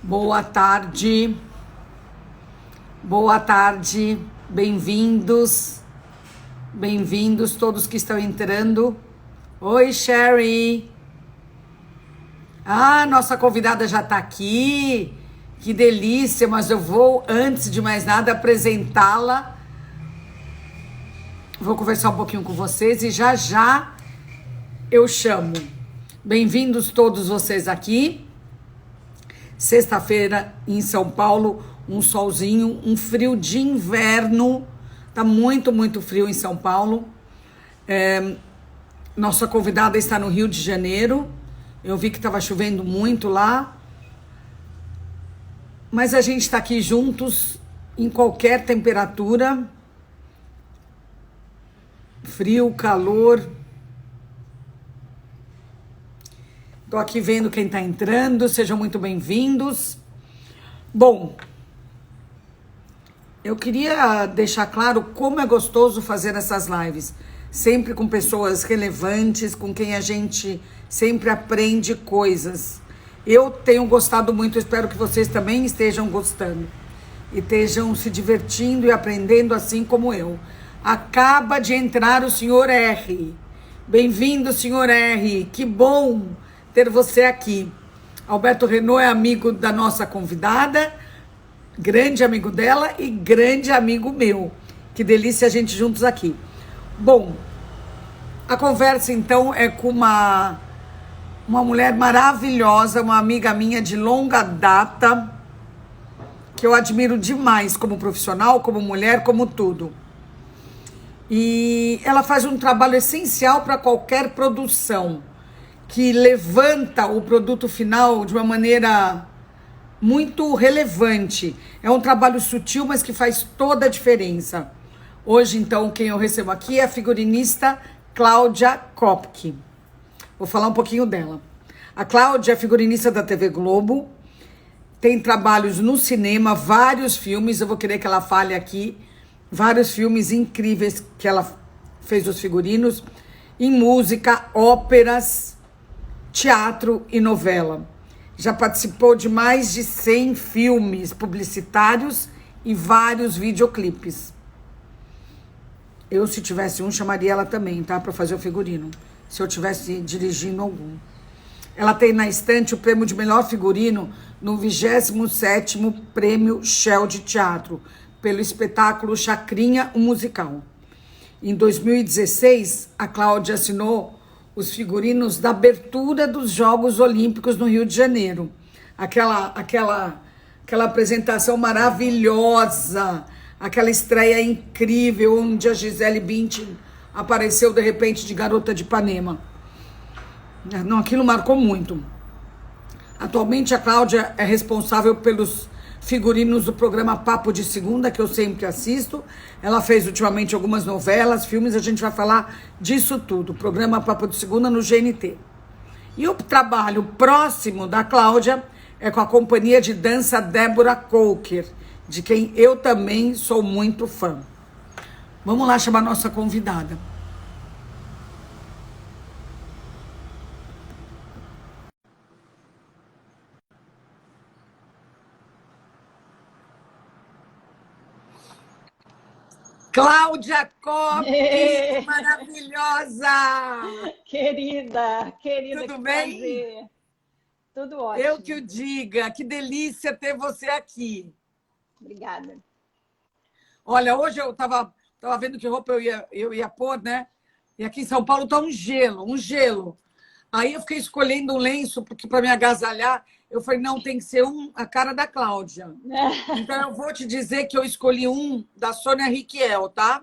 Boa tarde, boa tarde, bem-vindos todos que estão entrando. Oi, Sherry. Nossa convidada já está aqui, que delícia, mas eu vou, antes de mais nada, apresentá-la. Vou conversar um pouquinho com vocês e já já eu chamo. Bem-vindos todos vocês aqui. Sexta-feira em São Paulo, um solzinho, um frio de inverno. Tá muito, muito frio em São Paulo. Nossa convidada está no Rio de Janeiro. Eu vi que estava chovendo muito lá. Mas a gente está aqui juntos em qualquer temperatura. Frio, calor. Estou aqui vendo quem está entrando, sejam muito bem-vindos. Bom, eu queria deixar claro como é gostoso fazer essas lives, sempre com pessoas relevantes, com quem a gente sempre aprende coisas. Eu tenho gostado muito, espero que vocês também estejam gostando e estejam se divertindo e aprendendo assim como eu. Acaba de entrar o senhor R. Bem-vindo, senhor R. Que bom ter você aqui. Alberto Renault é amigo da nossa convidada, grande amigo dela e grande amigo meu. Que delícia a gente juntos aqui. Bom, a conversa então é com uma mulher maravilhosa, uma amiga minha de longa data, que eu admiro demais como profissional, como mulher, como tudo. E ela faz um trabalho essencial para qualquer produção, que levanta o produto final de uma maneira muito relevante. É um trabalho sutil, mas que faz toda a diferença. Hoje, então, quem eu recebo aqui é a figurinista Cláudia Kopke. Vou falar um pouquinho dela. A Cláudia é figurinista da TV Globo, tem trabalhos no cinema, vários filmes, eu vou querer que ela fale aqui, vários filmes incríveis que ela fez os figurinos, em música, óperas, teatro e novela. Já participou de mais de 100 filmes publicitários e vários videoclipes. Eu, se tivesse um, chamaria ela também, tá? Para fazer o figurino. Se eu tivesse dirigindo algum. Ela tem na estante o prêmio de melhor figurino no 27º Prêmio Shell de Teatro, pelo espetáculo Chacrinha, o Musical. Em 2016, a Cláudia assinou os figurinos da abertura dos Jogos Olímpicos no Rio de Janeiro. Aquela apresentação maravilhosa, aquela estreia incrível, onde a Gisele Bündchen apareceu de repente de Garota de Ipanema. Não, aquilo marcou muito. Atualmente a Cláudia é responsável pelos figurinos do programa Papo de Segunda, que eu sempre assisto. Ela fez ultimamente algumas novelas, filmes, a gente vai falar disso tudo. O programa Papo de Segunda no GNT. E o trabalho próximo da Cláudia é com a companhia de dança Débora Coker, de quem eu também sou muito fã. Vamos lá chamar a nossa convidada. Cláudia Kopke, maravilhosa! Querida, Tudo que bem? prazer. Tudo ótimo. Eu que o diga, que delícia ter você aqui. Obrigada. Olha, hoje eu tava vendo que roupa eu ia pôr, né? E aqui em São Paulo tá um gelo. Aí eu fiquei escolhendo um lenço para me agasalhar. Eu falei, não, tem que ser a cara da Cláudia. Então eu vou te dizer que eu escolhi um da Sônia Rykiel, tá?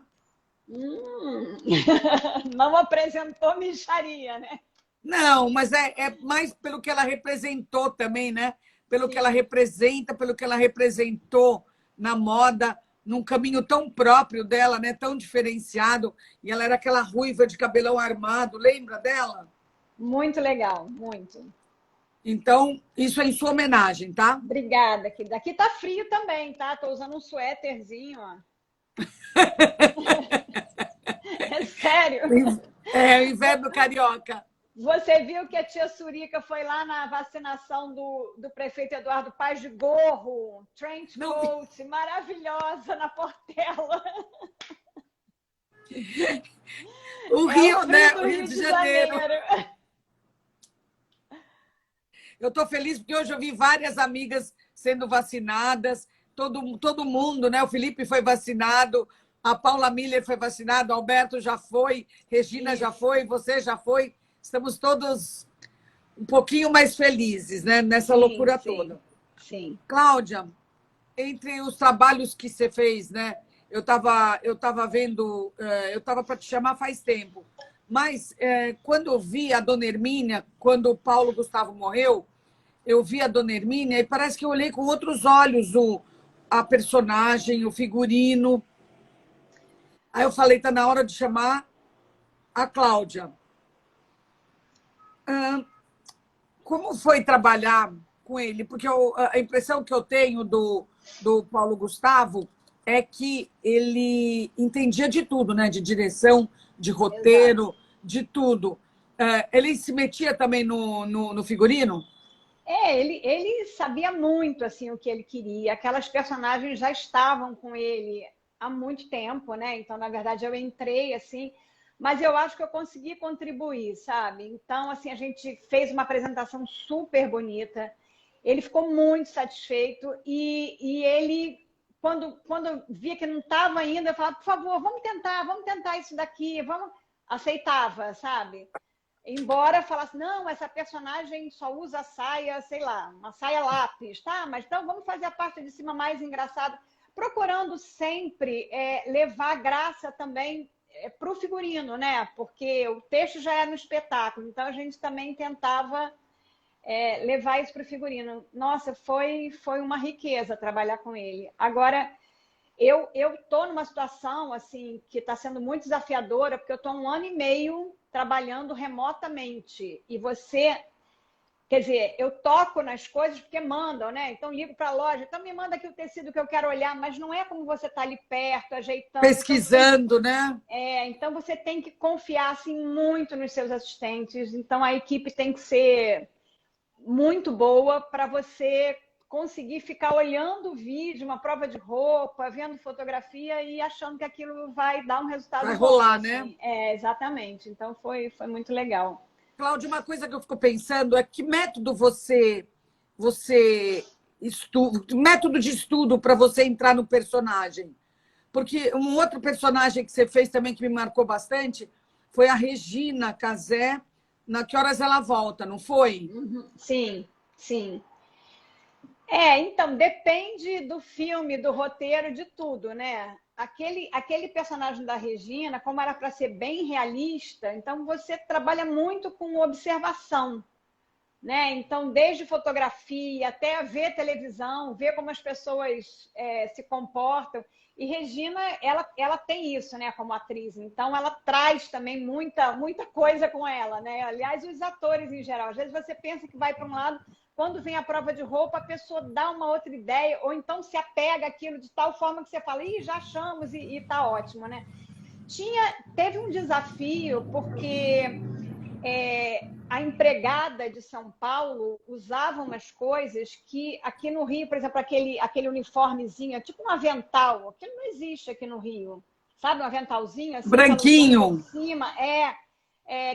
Não apresentou mixaria, né? Não, mas é mais pelo que ela representou também, né? Pelo que ela representa, pelo que ela representou na moda, num caminho tão próprio dela, né? Tão diferenciado. E ela era aquela ruiva de cabelão armado, lembra dela? Muito legal, muito. Então, isso é em sua homenagem, tá? Obrigada, querida. Aqui tá frio também, tá? Tô usando um suéterzinho, ó. É sério. É o inverno carioca. Você viu que a tia Surica foi lá na vacinação do prefeito Eduardo Paes de gorro, trench Não, coat, maravilhosa na Portela. o É o Rio, frio né? do O Rio Rio de de Janeiro. Janeiro. Eu estou feliz porque hoje eu vi várias amigas sendo vacinadas, todo mundo, né? O Felipe foi vacinado, a Paula Miller foi vacinada, o Alberto já foi, Regina já Isso. foi, você já foi. Estamos todos um pouquinho mais felizes, né? Nessa Sim, loucura sim, toda. sim. Cláudia, entre os trabalhos que você fez, né? Eu tava vendo, eu estava para te chamar faz tempo, mas quando eu vi a Dona Hermínia, quando o Paulo Gustavo morreu, eu vi a Dona Hermínia e parece que eu olhei com outros olhos a personagem, o figurino. Aí eu falei, tá na hora de chamar a Cláudia. Como foi trabalhar com ele? Porque a impressão que eu tenho do Paulo Gustavo é que ele entendia de tudo, né? De direção, de Exato. roteiro, de tudo. Ele se metia também no figurino? Ele sabia muito assim o que ele queria. Aquelas personagens já estavam com ele há muito tempo, né? Então, na verdade, eu entrei assim, mas eu acho que eu consegui contribuir, sabe? Então, assim, a gente fez uma apresentação super bonita. Ele ficou muito satisfeito e ele, quando eu via que não estava ainda, eu falava, por favor, vamos tentar isso daqui, vamos. Aceitava, sabe? Embora falasse, não, essa personagem só usa saia, sei lá, uma saia lápis, tá? Mas então vamos fazer a parte de cima mais engraçada. Procurando sempre levar graça também para o figurino, né? Porque o texto já era no espetáculo, então a gente também tentava levar isso para o figurino. Nossa, foi uma riqueza trabalhar com ele. Agora, eu estou numa situação assim que está sendo muito desafiadora, porque eu estou 1 ano e meio trabalhando remotamente. E você, quer dizer, eu toco nas coisas porque mandam, né? Então ligo para a loja, então me manda aqui o tecido que eu quero olhar, mas não é como você está ali perto, ajeitando. Pesquisando, né? Então você tem que confiar assim, muito nos seus assistentes. Então a equipe tem que ser muito boa para você conseguir ficar olhando o vídeo, uma prova de roupa, vendo fotografia e achando que aquilo vai dar um resultado Vai bom, rolar, né? assim. Exatamente. Então foi muito legal. Cláudia, uma coisa que eu fico pensando é que método você estuda, método de estudo para você entrar no personagem. Porque um outro personagem que você fez também que me marcou bastante foi a Regina Casé, na Que Horas Ela Volta, não foi? Uhum. Sim, sim. Então, depende do filme, do roteiro, de tudo, né? Aquele personagem da Regina, como era para ser bem realista, então você trabalha muito com observação, né? Então, desde fotografia até ver televisão, ver como as pessoas se comportam. E Regina, ela tem isso, né, como atriz. Então, ela traz também muita coisa com ela, né? Aliás, os atores em geral. Às vezes você pensa que vai para um lado, quando vem a prova de roupa, a pessoa dá uma outra ideia, ou então se apega àquilo de tal forma que você fala, ih, já achamos e tá ótimo, né? Teve um desafio, porque a empregada de São Paulo usava umas coisas que aqui no Rio, por exemplo, aquele uniformezinho, tipo um avental, aquilo não existe aqui no Rio. Sabe, um aventalzinho assim que ela usou por Branquinho. cima,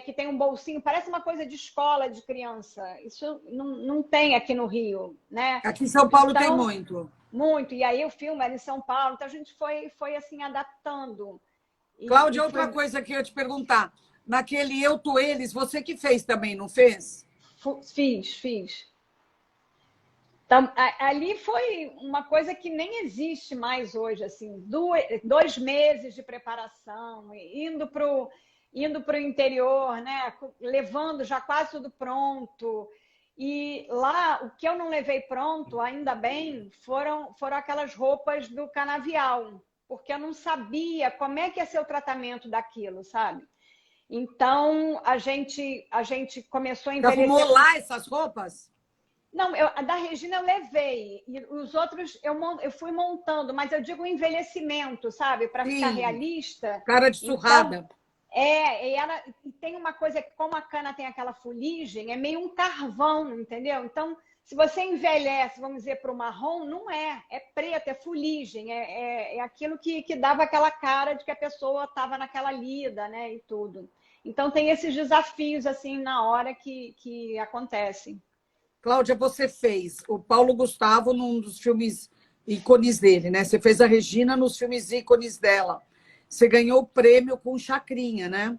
que tem um bolsinho, parece uma coisa de escola de criança. Isso não tem aqui no Rio, né? Aqui em São Paulo tem Então, muito. muito. E aí o filme era em São Paulo, então a gente foi assim adaptando. E Cláudia, outra foi coisa que eu ia te perguntar. Naquele Eu, Tu, Eles, você que fez também, não fez? fiz. Então, ali foi uma coisa que nem existe mais hoje, assim, 2 meses de preparação, indo pro interior, né? Levando já quase tudo pronto. E lá, o que eu não levei pronto, ainda bem, foram aquelas roupas do canavial, porque eu não sabia como é que ia ser o tratamento daquilo, sabe? Então, a gente começou a Você arrumou envelhecer com. lá essas roupas? Não, a da Regina eu levei, e os outros eu fui montando, mas eu digo envelhecimento, sabe? Para ficar Sim, realista. cara de Então, surrada. E tem uma coisa que, como a cana tem aquela fuligem, é meio um carvão, entendeu? Então, se você envelhece, vamos dizer, para o marrom, não é. É preto, é fuligem, é aquilo que dava aquela cara de que a pessoa estava naquela lida, né? E tudo. Então, tem esses desafios, assim, na hora que acontecem. Cláudia, você fez o Paulo Gustavo num dos filmes ícones dele, né? Você fez a Regina nos filmes ícones dela. Você ganhou o prêmio com Chacrinha, né?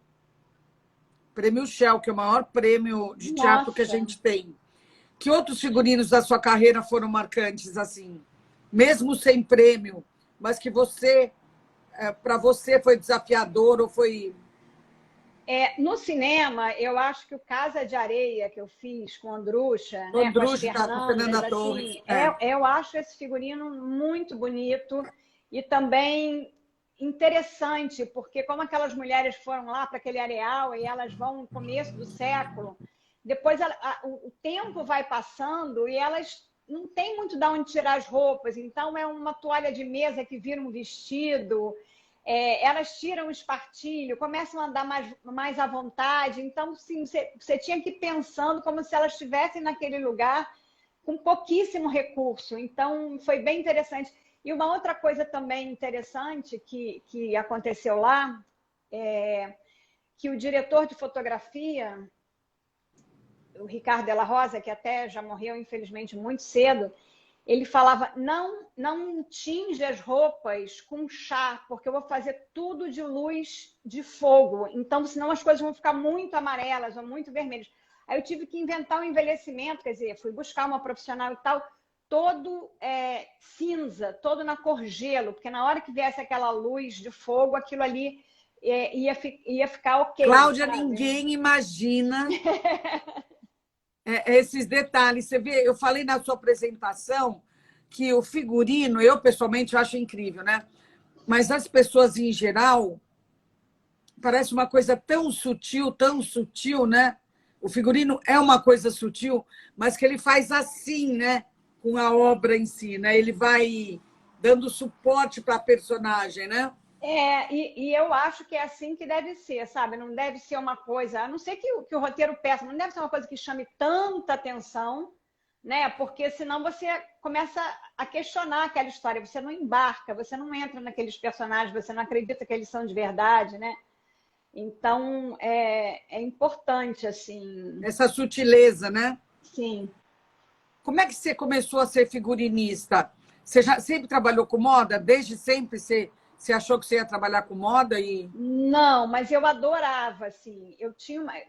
Prêmio Shell, que é o maior prêmio de teatro que a Nossa! gente tem. Que outros figurinos da sua carreira foram marcantes, assim? Mesmo sem prêmio, mas que você, para você, foi desafiador ou foi... No cinema, eu acho que o Casa de Areia que eu fiz com a Andrucha, né, com as Andrucha tá com Fernandas, Fernanda Torres. assim, eu acho esse figurino muito bonito e também interessante, porque como aquelas mulheres foram lá para aquele areal e elas vão no começo do século, depois o tempo vai passando e elas não têm muito de onde tirar as roupas, então é uma toalha de mesa que vira um vestido, elas tiram o espartilho, começam a andar mais à vontade. Então, sim, você tinha que ir pensando como se elas estivessem naquele lugar com pouquíssimo recurso. Então, foi bem interessante. E uma outra coisa também interessante que aconteceu lá é que o diretor de fotografia, o Ricardo Della Rosa, que até já morreu, infelizmente, muito cedo, ele falava, não tinge as roupas com chá, porque eu vou fazer tudo de luz de fogo. Então, senão as coisas vão ficar muito amarelas ou muito vermelhas. Aí eu tive que inventar um envelhecimento, quer dizer, fui buscar uma profissional e tal, todo cinza, todo na cor gelo, porque na hora que viesse aquela luz de fogo, aquilo ali ia ficar ok, Cláudia, sabe? ninguém imagina esses detalhes. Você vê, eu falei na sua apresentação que o figurino, eu pessoalmente acho incrível, né? Mas as pessoas em geral, parece uma coisa tão sutil, né? O figurino é uma coisa sutil, mas que ele faz assim, né? Com a obra em si, né? Ele vai dando suporte para a personagem, né? E eu acho que é assim que deve ser, sabe? Não deve ser uma coisa, a não ser que o roteiro peça, não deve ser uma coisa que chame tanta atenção, né? Porque senão você começa a questionar aquela história, você não embarca, você não entra naqueles personagens, você não acredita que eles são de verdade, né? Então é importante, assim, Essa sutileza, né? sim. Como é que você começou a ser figurinista? Você já sempre trabalhou com moda? Desde sempre você achou que você ia trabalhar com moda? Não, mas eu adorava, assim.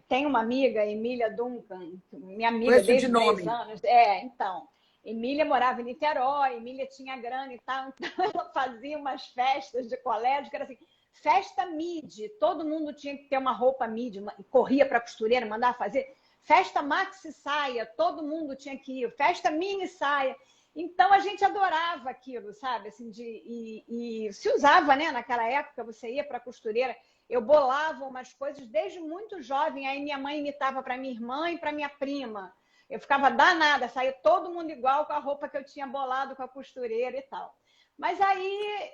Tenho uma amiga, Emília Duncan, minha amiga Conheço de desde os 10 nome. anos. Então, Emília morava em Niterói, Emília tinha grana e tal, então ela fazia umas festas de colégio, que era assim, festa midi, todo mundo tinha que ter uma roupa midi, corria para a costureira, mandava fazer. Festa maxi saia, todo mundo tinha que ir. Festa mini saia. Então a gente adorava aquilo, sabe? Assim, e se usava, né? Naquela época, você ia para a costureira, eu bolava umas coisas desde muito jovem, aí minha mãe imitava para minha irmã e para minha prima. Eu ficava danada, saía todo mundo igual com a roupa que eu tinha bolado com a costureira e tal. Mas aí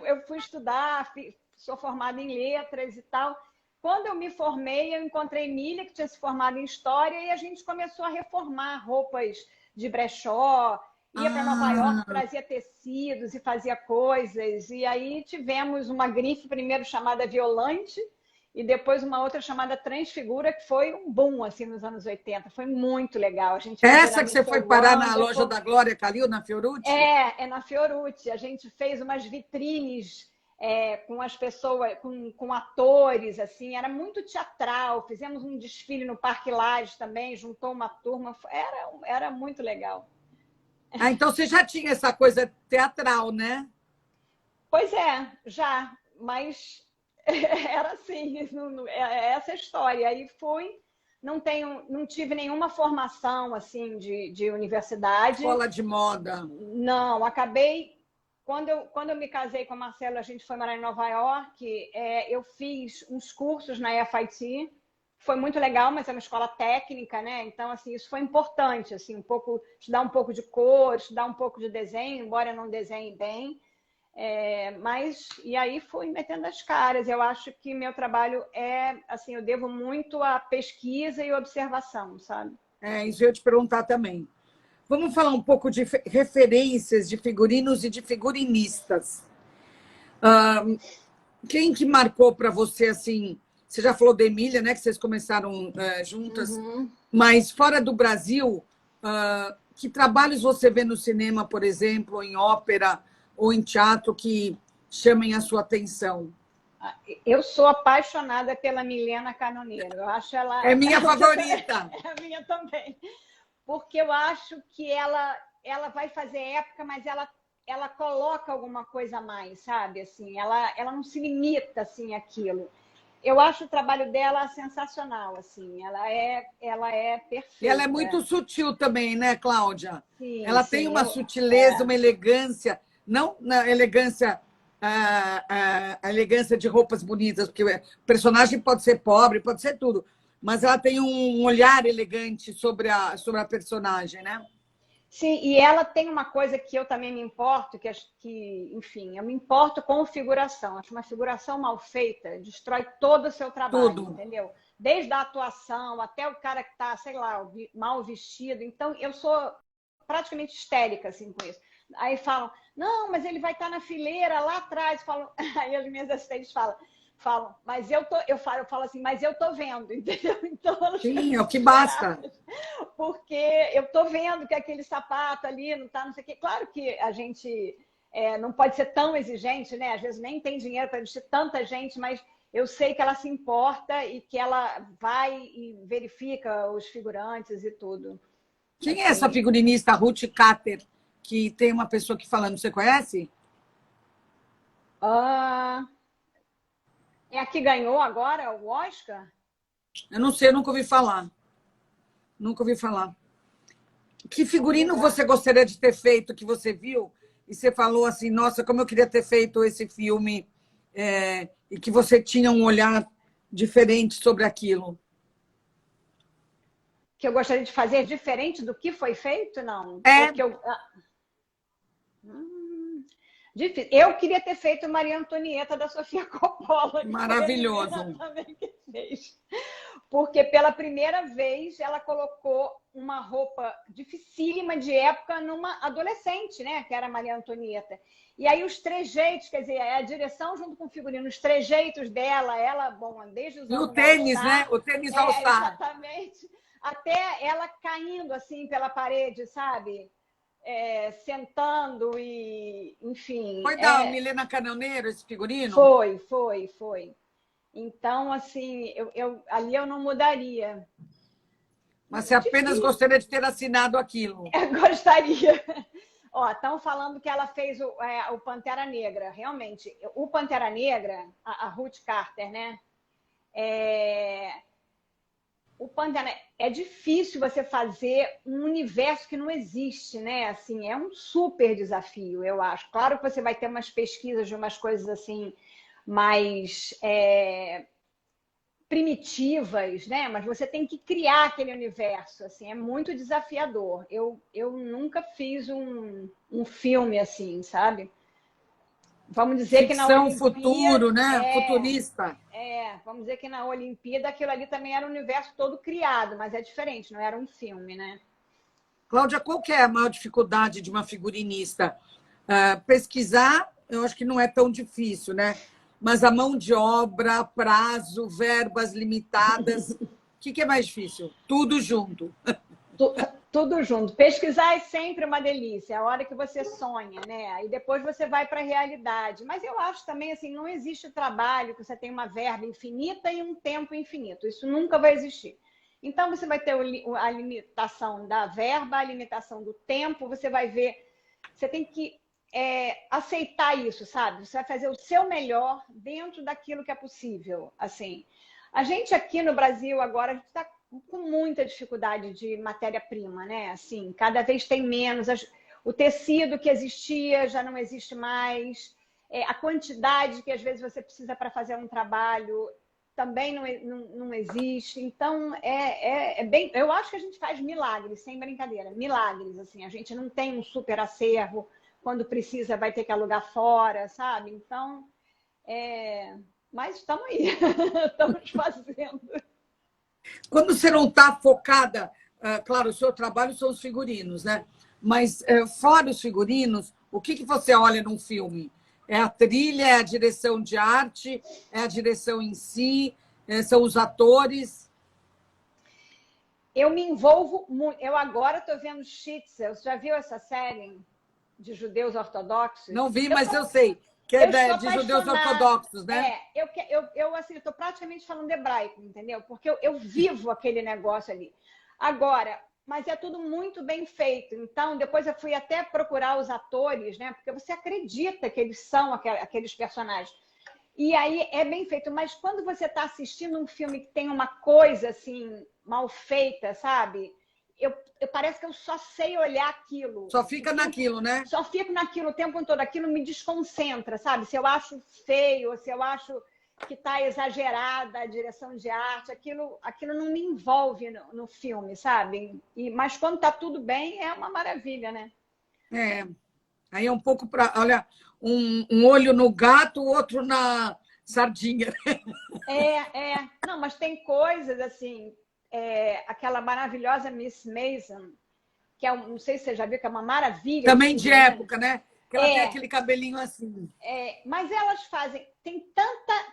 eu fui estudar, sou formada em letras e tal. Quando eu me formei, eu encontrei Emília, que tinha se formado em História, e a gente começou a reformar roupas de brechó, ia para Nova York, Ah, trazia tecidos e fazia coisas. E aí tivemos uma grife primeiro chamada Violante e depois uma outra chamada Transfigura, que foi um boom assim nos anos 80. Foi muito legal. A gente vendia na essa que você Mr. foi parar na loja Wonderful. da Glória Calil, na Fiorucci? É na Fiorucci. A gente fez umas vitrines com as pessoas, com atores, assim, era muito teatral. Fizemos um desfile no Parque Lage também, juntou uma turma, era muito legal. Ah, então você já tinha essa coisa teatral, né? Pois já, mas era assim, essa história. Aí fui, não tive nenhuma formação assim de universidade. Escola de moda. Não, acabei. Quando eu me casei com a Marcela, a gente foi morar em Nova York. Eu fiz uns cursos na FIT. Foi muito legal, mas é uma escola técnica, né? Então, assim, isso foi importante, assim, estudar um pouco de cor, estudar um pouco de desenho, embora eu não desenhe bem. E aí fui metendo as caras. Eu acho que meu trabalho assim, eu devo muito à pesquisa e observação, sabe? Isso eu ia te perguntar também. Vamos falar um pouco de referências de figurinos e de figurinistas. Quem que marcou para você, assim? Você já falou da Emília, né? Que vocês começaram juntas. Uhum. Mas fora do Brasil, que trabalhos você vê no cinema, por exemplo, ou em ópera ou em teatro que chamem a sua atenção? Eu sou apaixonada pela Milena Canoneiro. Eu acho ela. É minha favorita. É a minha também. Porque eu acho que ela vai fazer época, mas ela coloca alguma coisa a mais, sabe? Assim, ela não se limita assim àquilo. Eu acho o trabalho dela sensacional, assim. Ela é E ela é perfeita. muito sutil também, né, Cláudia? Sim, Ela tem sim. uma sutileza, uma elegância, não na elegância, a elegância de roupas bonitas, porque o personagem pode ser pobre, pode ser tudo, mas ela tem um olhar elegante sobre a personagem, né? Sim, e ela tem uma coisa que eu também me importo, enfim, eu me importo com figuração. Acho uma figuração mal feita destrói todo o seu trabalho, Tudo. entendeu? Desde a atuação até o cara que está, sei lá, mal vestido. Então, eu sou praticamente histérica assim, com isso. Aí falam, não, mas ele vai estar na fileira lá atrás. Falam, aí as minhas assistentes falam, mas eu falo assim, mas eu tô vendo, entendeu? Então elas ficam Sim, é o que basta. desesperadas, porque eu tô vendo que aquele sapato ali não tá, não sei o quê. Claro que a gente não pode ser tão exigente, né? Às vezes nem tem dinheiro para vestir tanta gente, mas eu sei que ela se importa e que ela vai e verifica os figurantes e tudo. Quem é essa Assim, figurinista Ruth Kater, que tem uma pessoa aqui falando, você conhece? ah, é a que ganhou agora o Oscar? Eu não sei, eu nunca ouvi falar. Nunca ouvi falar. Que Vamos figurino lembrar. você gostaria de ter feito, que você viu, e você falou assim, nossa, como eu queria ter feito esse filme, e que você tinha um olhar diferente sobre aquilo? Que eu gostaria de fazer diferente do que foi feito? Não. Ou É que eu. Difícil. Eu queria ter feito Maria Antonieta da Sofia Coppola, que foi a Milena maravilhoso. também que fez. Porque pela primeira vez ela colocou uma roupa dificílima de época numa adolescente, né? Que era a Maria Antonieta. E aí os trejeitos, quer dizer, a direção junto com o figurino, os trejeitos dela, ela, bom, desde os E o anos tênis, né? All-Star, O tênis All-Star. exatamente, até ela caindo assim pela parede, sabe? Sentando e, enfim, Foi da Milena Canoneiro esse figurino? foi. Então, assim, ali eu não mudaria. Mas você apenas Difícil, gostaria de ter assinado aquilo. gostaria. Ó, estão falando que ela fez o Pantera Negra. Realmente, o Pantera Negra, a Ruth Carter, né? O Pantera é difícil você fazer um universo que não existe, né? Assim, é um super desafio, eu acho. Claro que você vai ter umas pesquisas de umas coisas assim mais primitivas, né? Mas você tem que criar aquele universo, assim, é muito desafiador. Eu nunca fiz um filme assim, sabe? Vamos dizer que na Ficção, Olimpíada, futuro, né? Futurista. vamos dizer que na Olimpíada aquilo ali também era um universo todo criado, mas é diferente, não era um filme, né? Cláudia, qual que é a maior dificuldade de uma figurinista? Pesquisar, eu acho que não é tão difícil, né? Mas a mão de obra, prazo, verbas limitadas, o que é mais difícil? Tudo junto. Tudo junto. Pesquisar é sempre uma delícia, é a hora que você sonha, né? Aí depois você vai para a realidade. Mas eu acho também assim, não existe trabalho que você tem uma verba infinita e um tempo infinito. Isso nunca vai existir. Então você vai ter a limitação da verba, a limitação do tempo, você vai ver. Você tem que aceitar isso, sabe? Você vai fazer o seu melhor dentro daquilo que é possível. Assim, a gente aqui no Brasil agora está com muita dificuldade de matéria-prima, né? Assim, cada vez tem menos. O tecido que existia já não existe mais. A quantidade que às vezes você precisa para fazer um trabalho também não existe. Então, bem. Eu acho que a gente faz milagres, sem brincadeira, milagres. Assim, a gente não tem um super acervo quando precisa vai ter que alugar fora, sabe? Então, mas estamos aí, estamos fazendo. Quando você não está focada, claro, o seu trabalho são os figurinos, né? Mas fora os figurinos, o que você olha num filme? É a trilha, é a direção de arte, é a direção em si, são os atores? Eu me envolvo muito. Eu agora estou vendo Shitzel. Você já viu essa série de judeus ortodoxos? Não vi, mas eu sei. Que Eu é sou de judeus apaixonada. ortodoxos, né? Eu assim, estou praticamente falando hebraico, entendeu? Porque eu vivo aquele negócio ali. Agora, mas é tudo muito bem feito. Então, depois eu fui até procurar os atores, né? Porque você acredita que eles são aqueles personagens. E aí é bem feito. Mas quando você está assistindo um filme que tem uma coisa assim mal feita, sabe? Parece que eu só sei olhar aquilo. Só fica naquilo, né? Só fico naquilo o tempo todo. Aquilo me desconcentra, sabe? Se eu acho feio, se eu acho que está exagerada a direção de arte, aquilo não me envolve no filme, sabe? Mas quando está tudo bem, é uma maravilha, né? Aí é um pouco para. Olha, um olho no gato, o outro na sardinha. Não, mas tem coisas assim. Aquela maravilhosa Miss Mason, que não sei se você já viu, que é uma maravilha. Também de época, né? Que ela tem aquele cabelinho assim. Mas elas fazem, tem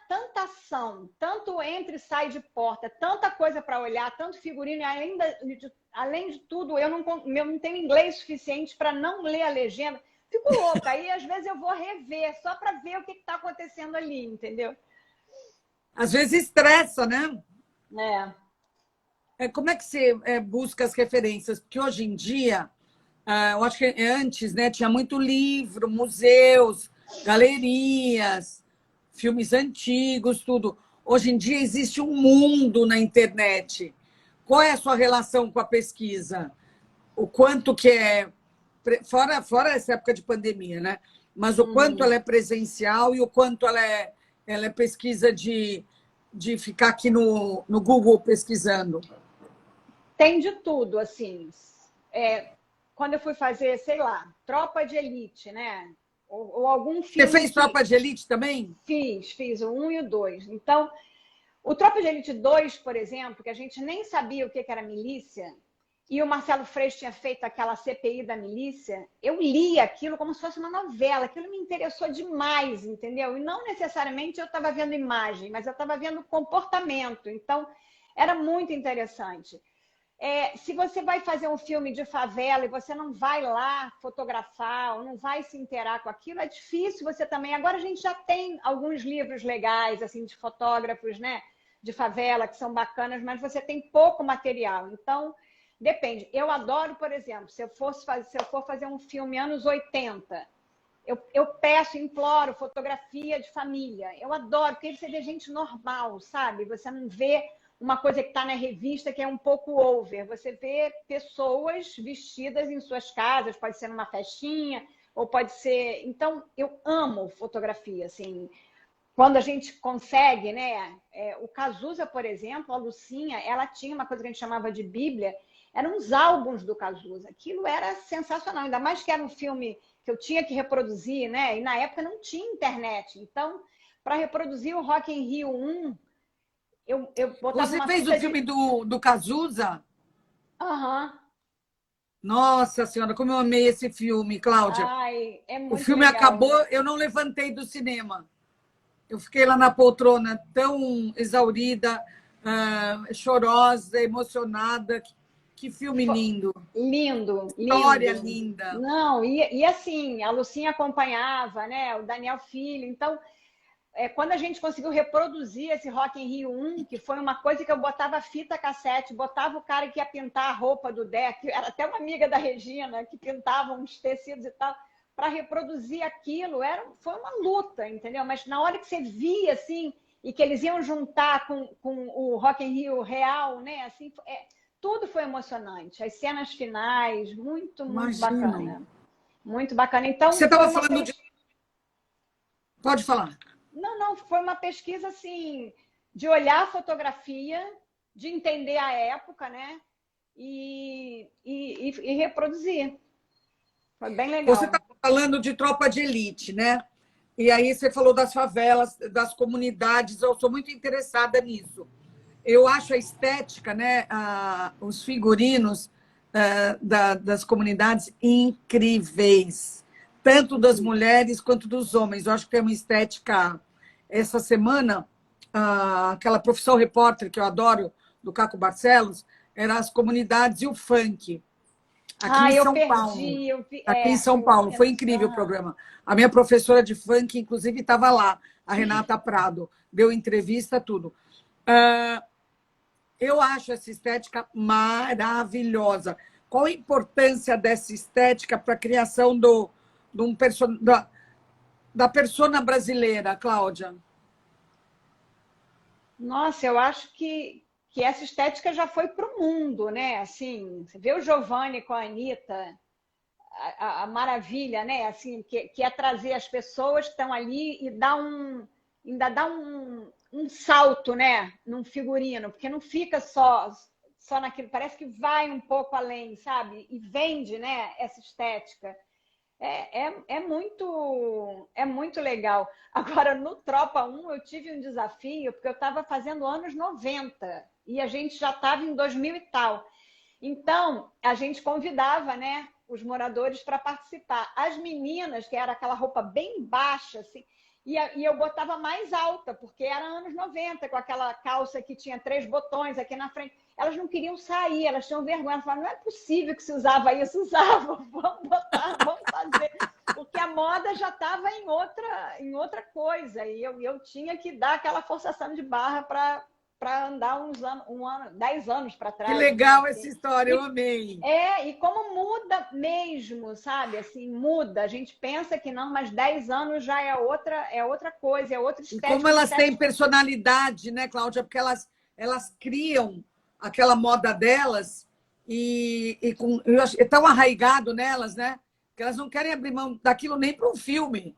tanta ação, tanto entra e sai de porta, tanta coisa para olhar, tanto figurino, além de tudo, eu não tenho inglês suficiente para não ler a legenda. Fico louca, aí às vezes eu vou rever, só para ver o que está acontecendo ali, entendeu? Às vezes estressa, né? É. Como é que você busca as referências? Porque hoje em dia, eu acho que antes, né, tinha muito livro, museus, galerias, filmes antigos, tudo. Hoje em dia existe um mundo na internet. Qual é a sua relação com a pesquisa? O quanto que é fora essa época de pandemia, né? Mas o quanto ela é presencial e o quanto ela é pesquisa de ficar aqui no Google pesquisando. Tem de tudo, assim. Quando eu fui fazer, sei lá, Tropa de Elite, né? Ou algum filme. Você fez Tropa de Elite também? Fiz o 1 e o 2. Então, o Tropa de Elite 2, por exemplo, que a gente nem sabia o que era milícia, e o Marcelo Freixo tinha feito aquela CPI da milícia, eu li aquilo como se fosse uma novela, aquilo me interessou demais, entendeu? E não necessariamente eu estava vendo imagem, mas eu estava vendo comportamento, então era muito interessante. Se você vai fazer um filme de favela e você não vai lá fotografar ou não vai se inteirar com aquilo, é difícil você também. Agora a gente já tem alguns livros legais, assim, de fotógrafos, né, de favela, que são bacanas, mas você tem pouco material. Então, depende. Eu adoro, por exemplo, se eu for fazer um filme anos 80, eu peço, imploro fotografia de família. Eu adoro, porque aí você vê gente normal, sabe? Você não vê uma coisa que está na revista que é um pouco over. Você vê pessoas vestidas em suas casas, pode ser numa festinha, ou pode ser... Então, eu amo fotografia, assim. Quando a gente consegue, né? O Cazuza, por exemplo, a Lucinha, ela tinha uma coisa que a gente chamava de Bíblia, eram os álbuns do Cazuza. Aquilo era sensacional, ainda mais que era um filme que eu tinha que reproduzir, né? E na época não tinha internet. Então, para reproduzir o Rock in Rio 1, eu botava Você uma fez fita o filme do Cazuza? Aham. Nossa Senhora, como eu amei esse filme, Cláudia. Ai, é O muito filme legal. acabou, eu não levantei do cinema. Eu fiquei lá na poltrona tão exaurida, chorosa, emocionada. Que filme lindo. Lindo, História lindo. linda. Não, e assim, a Lucinha acompanhava, né? O Daniel Filho. Então, quando a gente conseguiu reproduzir esse Rock in Rio 1, que foi uma coisa que eu botava fita cassete, botava o cara que ia pintar a roupa do Deck, era até uma amiga da Regina, que pintava uns tecidos e tal, para reproduzir aquilo, foi uma luta, entendeu? Mas na hora que você via, assim, e que eles iam juntar com o Rock in Rio real, né? Assim, tudo foi emocionante. As cenas finais, muito, muito bacana. Muito bacana. Então, você estava falando de... Pode falar. Não, foi uma pesquisa assim, de olhar a fotografia, de entender a época, né? E reproduzir. Foi bem legal. Você está falando de tropa de elite, né? E aí você falou das favelas, das comunidades, eu sou muito interessada nisso. Eu acho a estética, né, os figurinos das comunidades incríveis, tanto das mulheres quanto dos homens. Eu acho que tem uma estética. Essa semana, aquela Profissão Repórter que eu adoro, do Caco Barcelos, era as comunidades e o funk. Aqui em Eu São Paulo. perdi, eu vi, Aqui em São Paulo. Foi incrível o aham. programa. A minha professora de funk, inclusive, estava lá, a Renata Prado. Deu entrevista, tudo. Eu acho essa estética maravilhosa. Qual a importância dessa estética para a criação de um da persona brasileira, Cláudia? Nossa, eu acho que essa estética já foi para o mundo, né? Assim, você vê o Giovanni com a Anitta, a maravilha, né? Assim, que é trazer as pessoas que estão ali e ainda dá um salto, né? Num figurino, porque não fica só naquilo, parece que vai um pouco além, sabe? E vende, né? Essa estética. É muito legal. Agora, no Tropa 1, eu tive um desafio, porque eu estava fazendo anos 90 e a gente já estava em 2000 e tal. Então, a gente convidava, né, os moradores para participar. As meninas, que era aquela roupa bem baixa, assim, e eu botava mais alta, porque era anos 90 com aquela calça que tinha 3 botões aqui na frente. Elas não queriam sair, elas tinham vergonha. Elas falavam, não é possível que se usava isso. Usava, vamos botar, vamos fazer. Porque a moda já estava em outra coisa, e eu tinha que dar aquela forçação de barra para andar 10 anos para Que trás, né? legal essa Assim. história, eu amei. E como muda mesmo, sabe? Assim, muda. A gente pensa que não, mas 10 anos já é outra coisa, é outra E como estética, uma elas têm estética. personalidade, né, Cláudia? Porque elas criam aquela moda delas eu acho, é tão arraigado nelas, né? Que elas não querem abrir mão daquilo nem para um filme.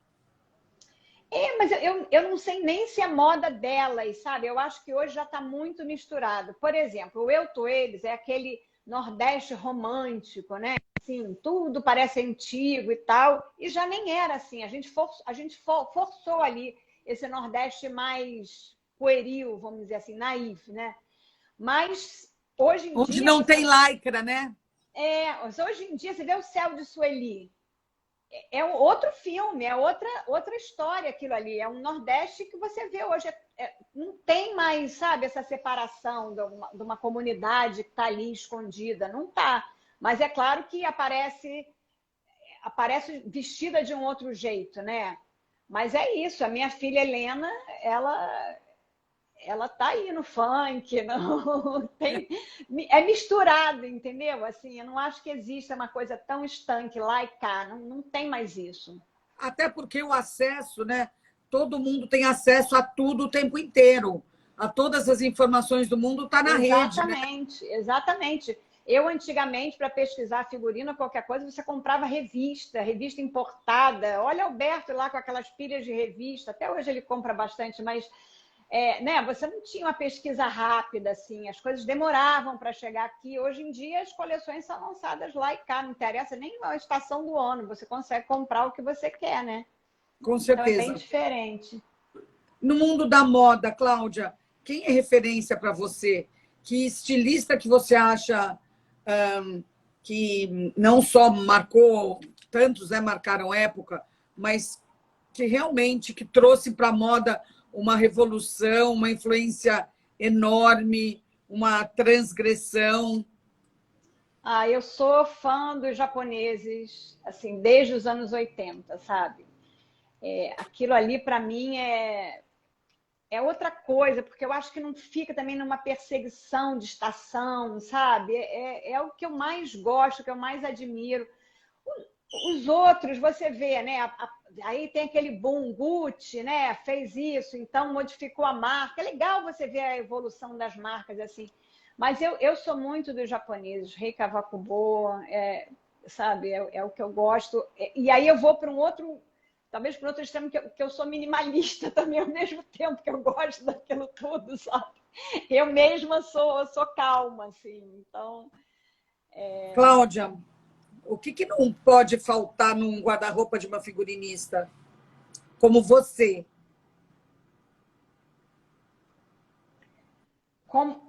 Mas eu não sei nem se é moda delas, sabe? Eu acho que hoje já está muito misturado. Por exemplo, o Eu Tô Eles é aquele Nordeste romântico, né? Assim, tudo parece antigo e tal, e já nem era assim. A gente forçou ali esse Nordeste mais pueril, vamos dizer assim, naif, né? Mas hoje em Onde dia não tem lycra, né? hoje em dia você vê o Céu de Sueli, é outro filme, é outra história aquilo ali. É um Nordeste que você vê hoje. Não tem mais, sabe, essa separação de uma comunidade que está ali escondida. Não está. Mas é claro que aparece vestida de um outro jeito, né? Mas é isso. A minha filha Helena, ela tá aí no funk, não tem, é misturado, entendeu? Assim, eu não acho que exista uma coisa tão estanque lá e cá, não tem mais isso. Até porque o acesso, né? Todo mundo tem acesso a tudo o tempo inteiro. A todas as informações do mundo está na rede, né? Exatamente, exatamente. Eu, antigamente, para pesquisar figurino, qualquer coisa, você comprava revista importada. Olha Alberto lá com aquelas pilhas de revista. Até hoje ele compra bastante, mas né, você não tinha uma pesquisa rápida, assim, as coisas demoravam para chegar aqui. Hoje em dia, as coleções são lançadas lá e cá, não interessa nem a estação do ano, você consegue comprar o que você quer, né? Com Então é bem certeza. diferente. No mundo da moda, Cláudia, quem é referência para você? Que estilista que você acha que não só marcou, tantos né, marcaram época, mas que realmente que trouxe para a moda uma revolução, uma influência enorme, uma transgressão? Eu sou fã dos japoneses, assim, desde os anos 80, sabe? Aquilo ali, para mim, é outra coisa, porque eu acho que não fica também numa perseguição de estação, sabe? É o que eu mais gosto, o que eu mais admiro. Os outros, você vê, né? Aí tem aquele boom, Gucci, né? Fez isso, então modificou a marca. É legal você ver a evolução das marcas assim. Mas eu sou muito dos japoneses, Rei Kawakubo, sabe? É o que eu gosto. E aí eu vou para um outro, talvez para outro extremo, que eu sou minimalista também, ao mesmo tempo que eu gosto daquilo tudo, sabe? Eu mesma sou calma, assim. Então, Cláudia, O que não pode faltar num guarda-roupa de uma figurinista como você?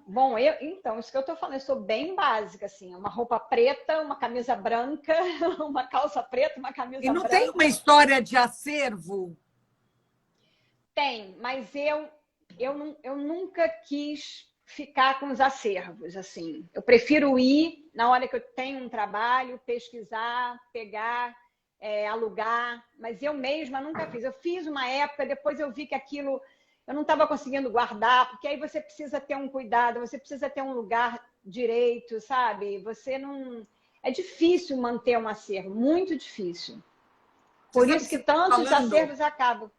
Bom, então, isso que eu estou falando, eu sou bem básica, assim, uma roupa preta, uma camisa branca, uma calça preta, uma E camisa não tem uma branca. história de acervo? Tem, mas eu nunca quis ficar com os acervos, assim. Eu prefiro ir na hora que eu tenho um trabalho, pesquisar, pegar, alugar, mas eu mesma nunca fiz. Eu fiz uma época, depois eu vi que aquilo eu não estava conseguindo guardar, porque aí você precisa ter um cuidado, você precisa ter um lugar direito, sabe? Você não. É difícil manter um acervo, muito difícil. Você Por sabe isso que que você está tantos falando? acervos acabam.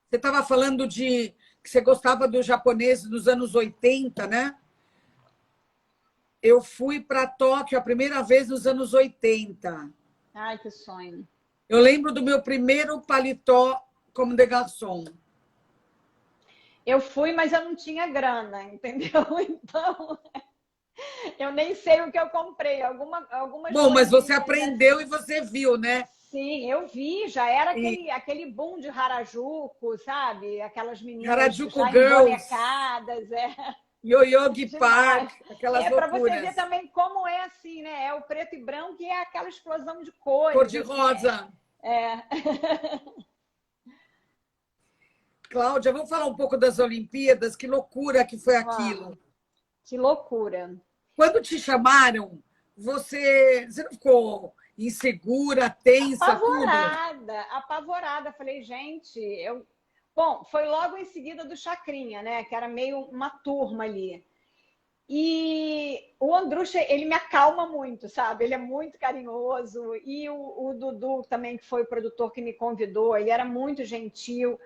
Você estava falando de que você gostava dos japoneses dos anos 80, né? Eu fui para Tóquio a primeira vez nos anos 80. Ai, que sonho. Eu lembro do meu primeiro paletó como de garçom. Eu fui, mas eu não tinha grana, entendeu? Então, eu nem sei o que eu comprei. Algumas Bom, mas você coisinhas aprendeu e assim. você viu, né? Sim, eu vi, já era E aquele boom de Harajuku, sabe? Aquelas meninas Harajuku já Girls, embonecadas, Yoyogi Park, demais. aquelas É para você ver loucuras. também como é assim, né? É o preto e branco e é aquela explosão de cores, assim. Cor-de-rosa. É. Cláudia, vamos falar um pouco das Olimpíadas? Que loucura que foi Vamos, aquilo. que loucura. Quando te chamaram, você não ficou insegura, tensa, tudo? Apavorada, apavorada. Falei, gente, eu. Bom, foi logo em seguida do Chacrinha, né? Que era meio uma turma ali. E o Andrucha, ele me acalma muito, sabe? Ele é muito carinhoso. E o Dudu também, que foi o produtor que me convidou, ele era muito gentil.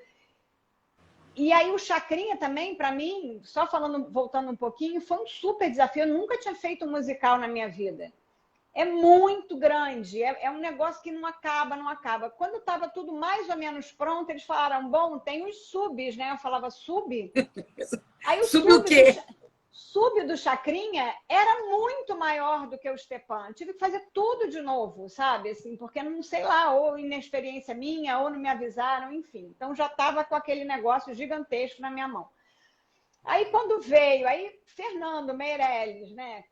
E aí o Chacrinha também, para mim, só falando, voltando um pouquinho, foi um super desafio. Eu nunca tinha feito um musical na minha vida. É muito grande, é um negócio que não acaba, não acaba. Quando estava tudo mais ou menos pronto, eles falaram, bom, tem os subs, né? Eu falava, sub? Aí o Subiu o quê? sub do Chacrinha era muito maior do que o Stepan. Tive que fazer tudo de novo, sabe? Assim, porque não sei lá, ou inexperiência minha, ou não me avisaram, enfim. Então já estava com aquele negócio gigantesco na minha mão. Aí quando veio, aí Fernando Meirelles, né?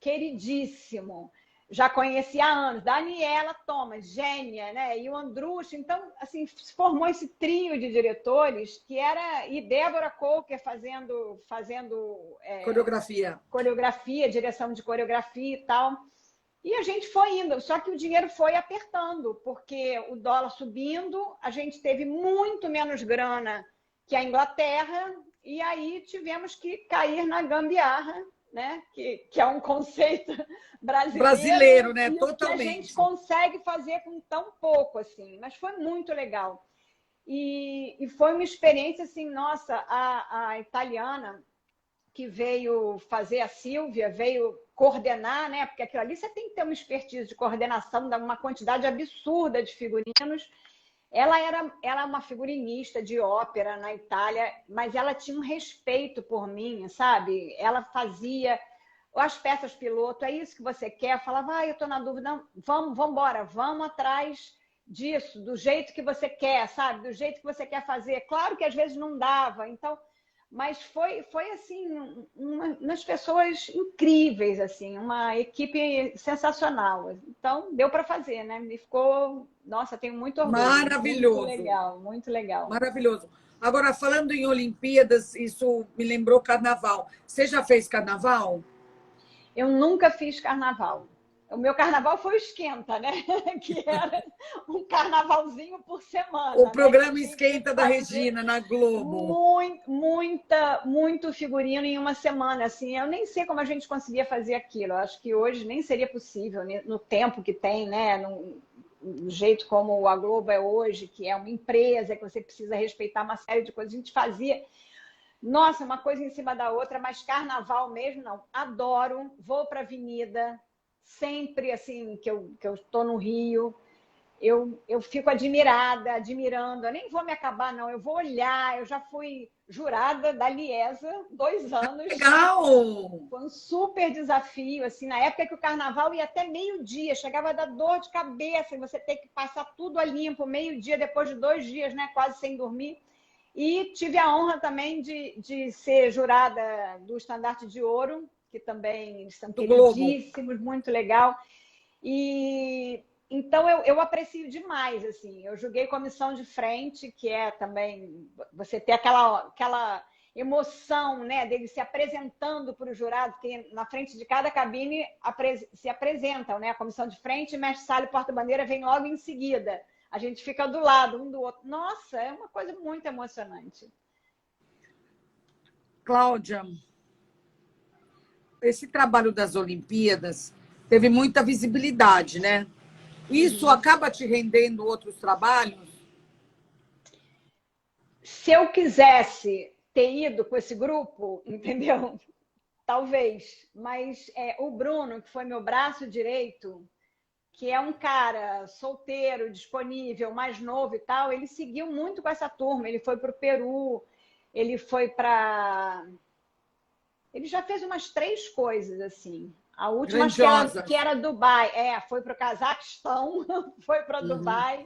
Queridíssimo, já conhecia há anos, Daniela Thomas, gênia, né? E o Andrucha, então, assim, se formou esse trio de diretores que era e Débora Coker fazendo Coreografia. coreografia, direção de coreografia e tal. E a gente foi indo, só que o dinheiro foi apertando, porque o dólar subindo, a gente teve muito menos grana que a Inglaterra, e aí tivemos que cair na gambiarra, né? Que é um conceito Brasileiro, brasileiro, né? e o que a gente Totalmente. consegue fazer com tão pouco, assim. Mas foi muito legal. E foi uma experiência assim, nossa, a italiana que veio fazer a Sílvia, veio coordenar, né? Porque aquilo ali você tem que ter uma expertise de coordenação, uma quantidade absurda de figurinos. Ela é uma figurinista de ópera na Itália, mas ela tinha um respeito por mim, sabe? Ela fazia as peças piloto, é isso que você quer? Eu falava, eu estou na dúvida, não, vamos embora, vamos atrás disso, do jeito que você quer, sabe? Do jeito que você quer fazer. Claro que às vezes não dava, então, mas foi assim, umas pessoas incríveis, assim, uma equipe sensacional. Então, deu para fazer, né? Me ficou, nossa, tenho muito orgulho, muito Maravilhoso. legal, muito legal. Maravilhoso. Agora, falando em Olimpíadas, isso me lembrou carnaval. Você já fez carnaval? Eu nunca fiz carnaval. O meu carnaval foi o Esquenta, né? Que era um carnavalzinho por O semana, né? Que programa tinha que Esquenta da fazer Regina na Globo. muito figurino em uma semana. Assim, eu nem sei como a gente conseguia fazer aquilo. Eu acho que hoje nem seria possível, né? No tempo que tem, né? No jeito como a Globo é hoje, que é uma empresa, que você precisa respeitar uma série de coisas. A gente fazia. Nossa, uma coisa em cima da outra, mas carnaval mesmo não. Adoro, vou para a avenida, sempre assim que eu estou no Rio. eu fico admirada, admirando. Eu nem vou me acabar, não. Eu vou olhar. Eu já fui jurada da Liesa 2 anos. Legal! Foi um super desafio, assim, na época que o carnaval ia até meio-dia, chegava a dar dor de cabeça, e você tem que passar tudo a limpo, meio-dia, depois de 2 dias, né, quase sem dormir. E tive a honra também de ser jurada do Estandarte de Ouro, que também eles são Do Globo. queridíssimos, muito legal. E então eu aprecio demais, assim. Eu joguei comissão de frente, que é também você ter aquela emoção, né, dele se apresentando para o jurado, que na frente de cada cabine se apresentam, né, a comissão de frente, mestre sala e porta-bandeira vem logo em seguida. A gente fica do lado um do outro. Nossa, é uma coisa muito emocionante. Cláudia, esse trabalho das Olimpíadas teve muita visibilidade, né? Isso acaba te rendendo outros trabalhos? Se eu quisesse ter ido com esse grupo, entendeu? Talvez. Mas o Bruno, que foi meu braço direito, que é um cara solteiro, disponível, mais novo e tal, ele seguiu muito com essa turma. Ele foi para o Peru, ele foi para... Ele já fez umas 3 coisas, assim. A última, acho que era Dubai. Foi para o Cazaquistão, foi para Dubai.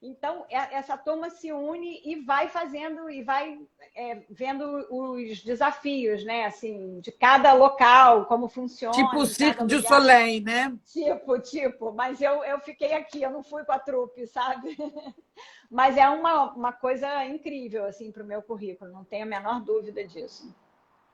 Então, essa turma se une e vai fazendo, e vai vendo os desafios, né? Assim, de cada local, como funciona. Tipo o Cirque du Soleil, né? Tipo. Mas eu fiquei aqui, eu não fui com a trupe, sabe? Mas é uma coisa incrível, assim, para o meu currículo, não tenho a menor dúvida disso.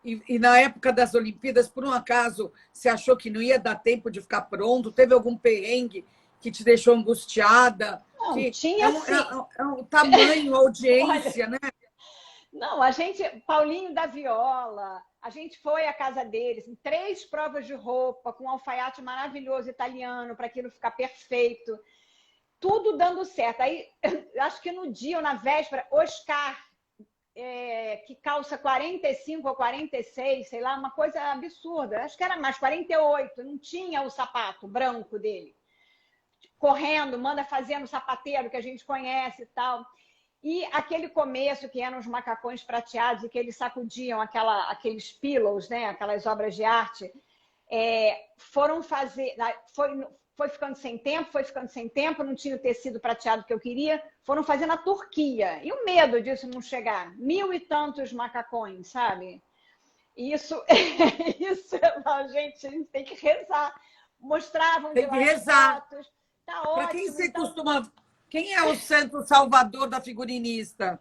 E na época das Olimpíadas, por um acaso, você achou que não ia dar tempo de ficar pronto? Teve algum perrengue que te deixou angustiada? Não, Que tinha sim. É um tamanho, audiência, Olha, né? não, Paulinho da Viola, a gente foi à casa deles, em 3 provas de roupa, com um alfaiate maravilhoso italiano, para aquilo ficar perfeito. Tudo dando certo. Aí, acho que no dia ou na véspera, Oscar, que calça 45 ou 46, sei lá, uma coisa absurda. Acho que era mais, 48, não tinha o sapato branco dele. Correndo, manda fazer no sapateiro que a gente conhece e tal. E aquele começo, que eram os macacões prateados e que eles sacudiam aqueles pillows, né? Aquelas obras de arte, foram fazer... Foi ficando sem tempo, não tinha o tecido prateado que eu queria, foram fazer na Turquia. E o medo disso não chegar? 1000 e tantos macacões, sabe? Isso a gente tem que rezar. Mostravam de lá as fotos. Tá ótimo. Para quem você costuma... Quem é o santo salvador da figurinista?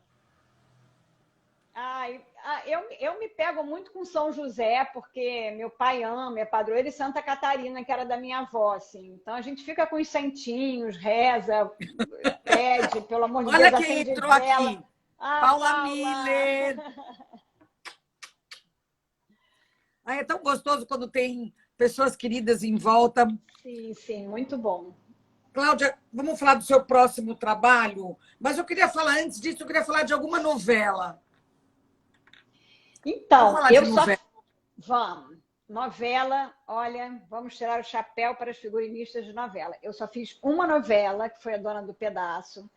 Eu me pego muito com São José, porque meu pai ama, é padroeiro, e Santa Catarina, que era da minha avó, assim. Então a gente fica com os santinhos, reza, pede, pelo amor de Deus, Olha quem entrou vela. aqui. Paula Miller. É tão gostoso quando tem pessoas queridas em volta. Sim, muito bom. Cláudia, vamos falar do seu próximo trabalho, mas eu queria falar, antes disso, eu queria falar de alguma novela. Então, Vamos. Novela, olha, vamos tirar o chapéu para os figurinistas de novela. Eu só fiz uma novela, que foi A Dona do Pedaço.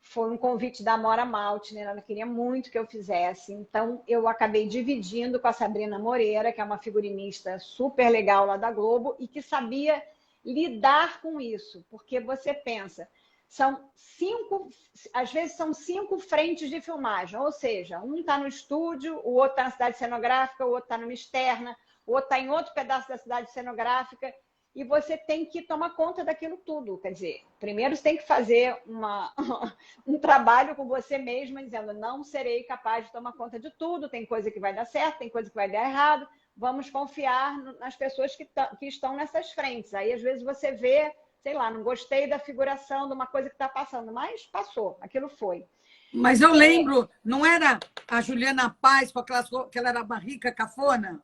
Foi um convite da Amora Maltner, ela queria muito que eu fizesse. Então, eu acabei dividindo com a Sabrina Moreira, que é uma figurinista super legal lá da Globo, e que sabia lidar com isso. Porque você pensa... às vezes são 5 frentes de filmagem, ou seja, um está no estúdio, o outro está na cidade cenográfica, o outro está numa externa, o outro está em outro pedaço da cidade cenográfica, e você tem que tomar conta daquilo tudo. Quer dizer, primeiro você tem que fazer um trabalho com você mesma, dizendo, não serei capaz de tomar conta de tudo, tem coisa que vai dar certo, tem coisa que vai dar errado, vamos confiar nas pessoas que estão nessas frentes. Aí, às vezes, você vê... sei lá, não gostei da figuração de uma coisa que está passando, mas passou, aquilo foi. Mas eu lembro, não era a Juliana Paz com aquelas que ela era uma rica cafona?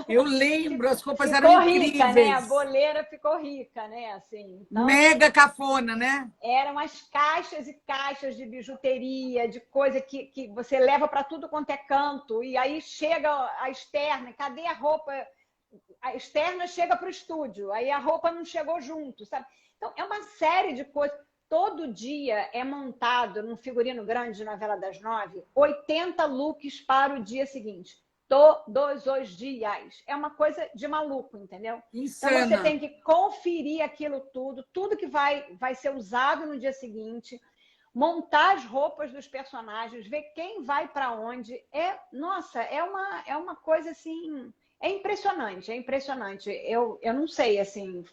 Eu lembro, as roupas ficou eram rica, incríveis. Né? A boleira ficou rica, né? Assim, então, mega cafona, né? Eram as caixas e caixas de bijuteria, de coisa que você leva para tudo quanto é canto, e aí chega a externa, cadê a roupa? A externa chega para o estúdio, aí a roupa não chegou junto, sabe? Então, é uma série de coisas. Todo dia é montado num figurino grande de Novela das 9, 80 looks para o dia seguinte. Todos os dias. É uma coisa de maluco, entendeu? Então você Insana. tem que conferir aquilo tudo, tudo que vai ser usado no dia seguinte, montar as roupas dos personagens, ver quem vai para onde. Nossa, é uma coisa assim, é impressionante, é impressionante. Eu não sei assim,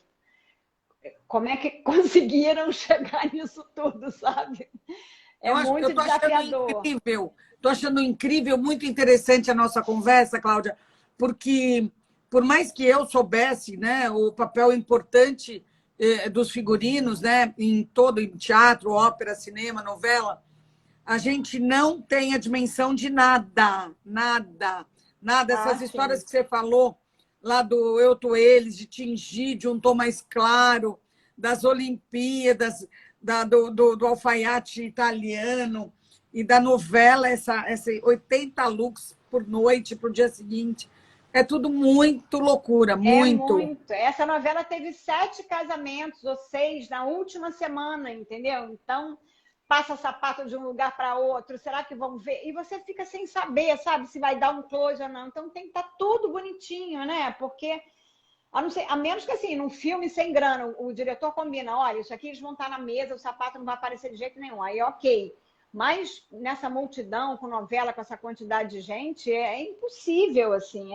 como é que conseguiram chegar nisso tudo, sabe? É Eu muito estou achando desafiador. incrível, estou achando incrível, muito interessante a nossa conversa, Cláudia, porque por mais que eu soubesse, né, o papel importante dos figurinos, né, em todo, em teatro, ópera, cinema, novela, a gente não tem a dimensão de nada, nada, nada. Ah, Essas histórias sim. que você falou, lá do Eu, Tu, Eles, de tingir de um tom mais claro, das Olimpíadas, do alfaiate italiano e da novela, essa 80 looks por noite, para o dia seguinte. É tudo muito loucura, É muito. muito. Essa novela teve 7 casamentos ou 6 na última semana, entendeu? Então, passa sapato de um lugar para outro. Será que vão ver? E você fica sem saber, sabe, se vai dar um close ou não. Então, tem que estar tudo bonitinho, né? Porque, a menos que assim, num filme sem grana, o diretor combina: olha, isso aqui eles vão estar na mesa, o sapato não vai aparecer de jeito nenhum. Aí, ok. Mas nessa multidão, com novela, com essa quantidade de gente, é impossível, assim,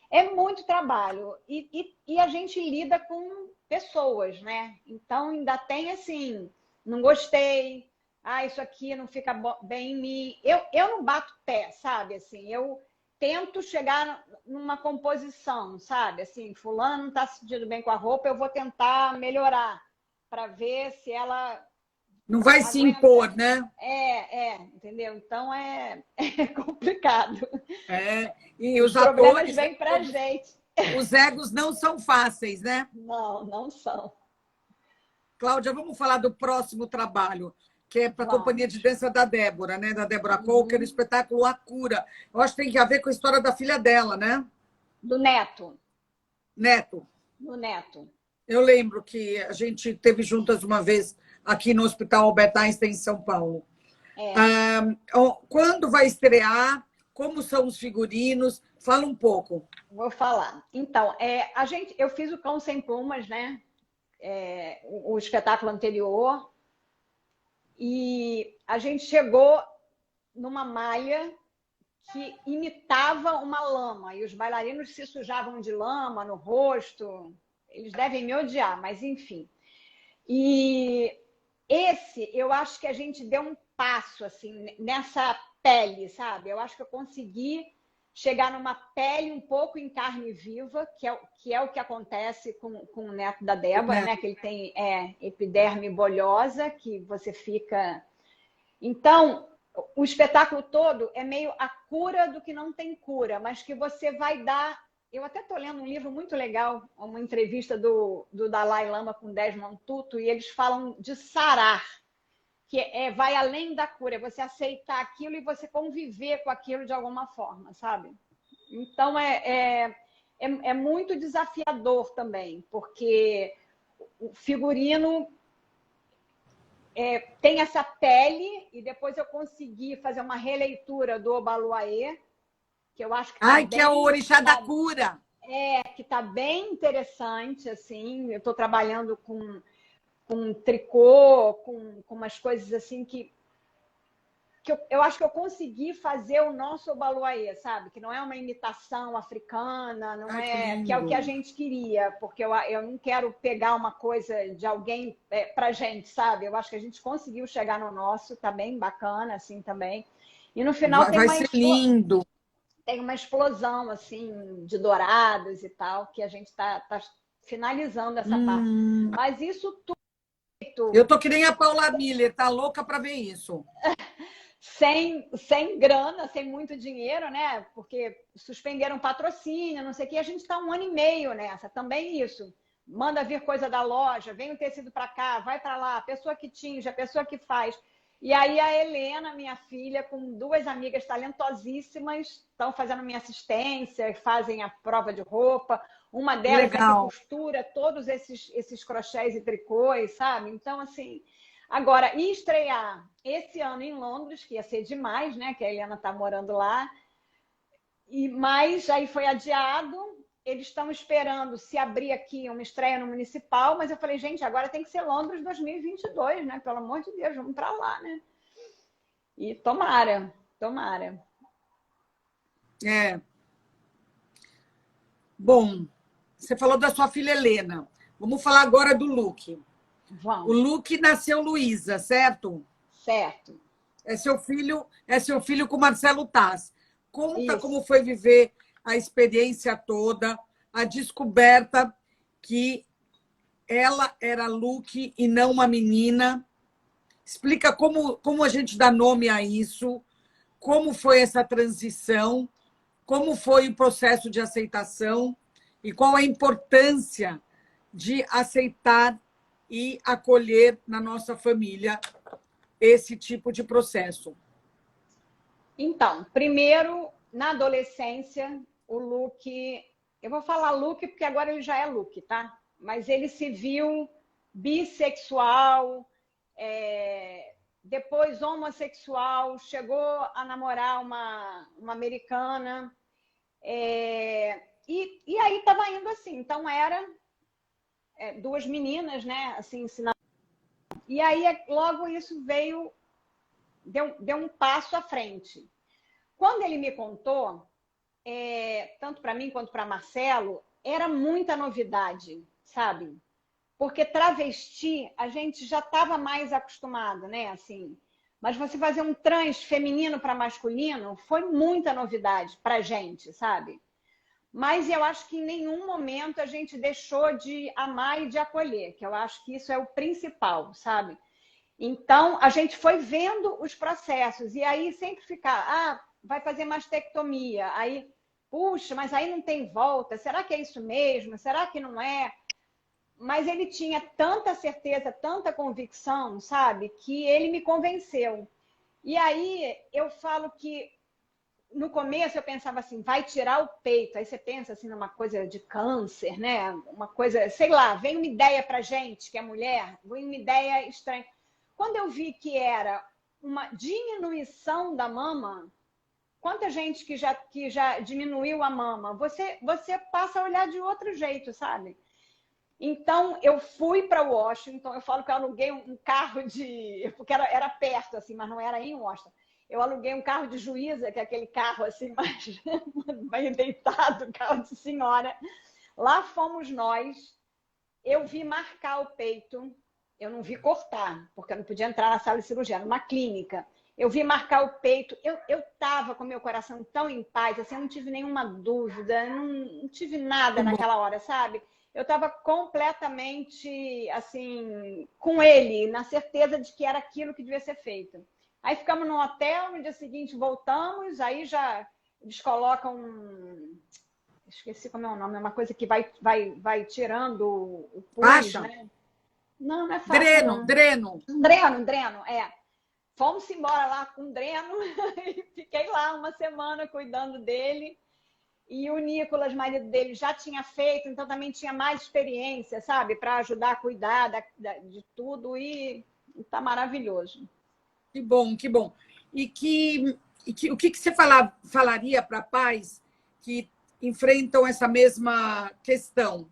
é muito trabalho. E a gente lida com pessoas, né? Então, ainda tem assim, não gostei, isso aqui não fica bem em mim. Eu não bato pé, sabe? Assim, eu tento chegar numa composição, sabe? Assim, fulano não está se sentindo bem com a roupa, eu vou tentar melhorar para ver se ela Não vai se aguenta. impor, né? Entendeu? Então é complicado. E Os os problemas atores, né, vêm para a todos, gente. os egos não são fáceis, né? Não, não são. Cláudia, vamos falar do próximo trabalho, que é para a Companhia de Vamos. Dança da Débora, né? Da Débora Coker, o Uhum. espetáculo A Cura. Eu acho que tem que ver com a história da filha dela, né? Do Neto. Neto. Do Neto. Eu lembro que a gente teve juntas uma vez aqui no Hospital Albert Einstein, em São Paulo. É, Quando vai estrear? Como são os figurinos? Fala um pouco. vou falar. Então, eu fiz o Cão Sem Plumas, né? O espetáculo anterior. E a gente chegou numa malha que imitava uma lama. E os bailarinos se sujavam de lama no rosto. Eles devem me odiar, mas enfim. E eu acho que a gente deu um passo assim nessa pele, sabe? Eu acho que eu consegui chegar numa pele um pouco em carne viva, que é o que acontece com o neto da Débora, né? Que ele tem epiderme bolhosa, que você fica. Então, o espetáculo todo é meio a cura do que não tem cura, mas que você vai dar. Eu até estou lendo um livro muito legal, uma entrevista do Dalai Lama com Desmond Tutu, e eles falam de sarar, que vai além da cura, é você aceitar aquilo e você conviver com aquilo de alguma forma, sabe? Então, é muito desafiador também, porque o figurino tem essa pele, e depois eu consegui fazer uma releitura do Obaluayê, que eu acho que está Ai, que é o bem, orixá da cura. que tá bem interessante, assim. Eu estou trabalhando com tricô, com umas coisas assim que eu acho que eu consegui fazer o nosso Obaluayê, sabe? Que não é uma imitação africana, não Ai, que é, que é o que lindo. a gente queria, porque eu não quero pegar uma coisa de alguém pra gente, sabe? Eu acho que a gente conseguiu chegar no nosso, tá bem bacana, assim, também. E no final Vai ser lindo. tem uma explosão, assim, de dourados e tal, que a gente tá finalizando essa parte. Hum, Mas isso eu tudo tô que nem a Paula Miller, tá louca para ver isso. sem grana, sem muito dinheiro, né? Porque suspenderam patrocínio, não sei o que. A gente está 1 ano e meio nessa, também isso. Manda vir coisa da loja, vem o tecido para cá, vai para lá, a pessoa que tinge, a pessoa que faz. E aí a Helena, minha filha, com 2 amigas talentosíssimas, estão fazendo minha assistência, fazem a prova de roupa. Uma delas é que Legal. costura todos esses crochês e tricôs, sabe? Então, assim, agora, e estrear esse ano em Londres, que ia ser demais, né? Que a Helena está morando lá, mas aí foi adiado. Eles estão esperando se abrir aqui uma estreia no Municipal, mas eu falei, gente, agora tem que ser Londres 2022, né? Pelo amor de Deus, vamos para lá, né? E tomara, tomara. É. Bom, você falou da sua filha Helena. Vamos falar agora do Luke. O Vamos. Luke nasceu Luísa, certo? Certo. É seu filho com Marcelo Taz. Conta como Isso. foi viver a experiência toda, a descoberta que ela era Luke e não uma menina. Explica como a gente dá nome a isso, como foi essa transição, como foi o processo de aceitação e qual a importância de aceitar e acolher na nossa família esse tipo de processo. Então, primeiro, na adolescência, o Luke, eu vou falar Luke porque agora ele já é Luke, tá? Mas ele se viu bissexual, depois homossexual, chegou a namorar uma americana, e aí estava indo assim. Então, era duas meninas, né? Assim, ensinando. E aí, logo isso veio, deu um passo à frente. Quando ele me contou, tanto para mim quanto para Marcelo, era muita novidade, sabe? Porque travesti, a gente já estava mais acostumado, né? Assim, mas você fazer um trans feminino para masculino foi muita novidade para a gente, sabe? Mas eu acho que em nenhum momento a gente deixou de amar e de acolher, que eu acho que isso é o principal, sabe? Então, a gente foi vendo os processos, e aí sempre ficar, vai fazer mastectomia, aí, puxa, mas aí não tem volta, será que é isso mesmo? Será que não é? Mas ele tinha tanta certeza, tanta convicção, sabe, que ele me convenceu. E aí eu falo que no começo eu pensava assim, vai tirar o peito. Aí você pensa assim numa coisa de câncer, né? Uma coisa, sei lá, vem uma ideia pra gente, que é mulher, vem uma ideia estranha. Quando eu vi que era uma diminuição da mama, quanta gente que já diminuiu a mama, você passa a olhar de outro jeito, sabe? Então, eu fui para Washington, eu falo que eu aluguei um carro de... Porque era perto, assim, mas não era em Washington. Eu aluguei um carro de juíza, que é aquele carro, assim, mais bem deitado, carro de senhora. Lá fomos nós. Eu vi marcar o peito. Eu não vi cortar, porque eu não podia entrar na sala de cirurgia, numa clínica. Eu vi marcar o peito. Eu estava com meu coração tão em paz, assim, eu não tive nenhuma dúvida, não tive nada naquela hora, sabe? Eu estava completamente, assim, com ele, na certeza de que era aquilo que devia ser feito. Aí ficamos no hotel, no dia seguinte voltamos, aí já eles colocam esqueci como é o nome, é uma coisa que vai tirando o pus, Faixa? né? Não, não é faixa, Dreno, não. dreno. Dreno, é. Fomos embora lá com dreno e fiquei lá uma semana cuidando dele. E o Nicolas, marido dele, já tinha feito, então também tinha mais experiência, sabe? Para ajudar a cuidar de tudo e tá maravilhoso. Que bom, que bom. O que você falaria para pais que enfrentam essa mesma questão?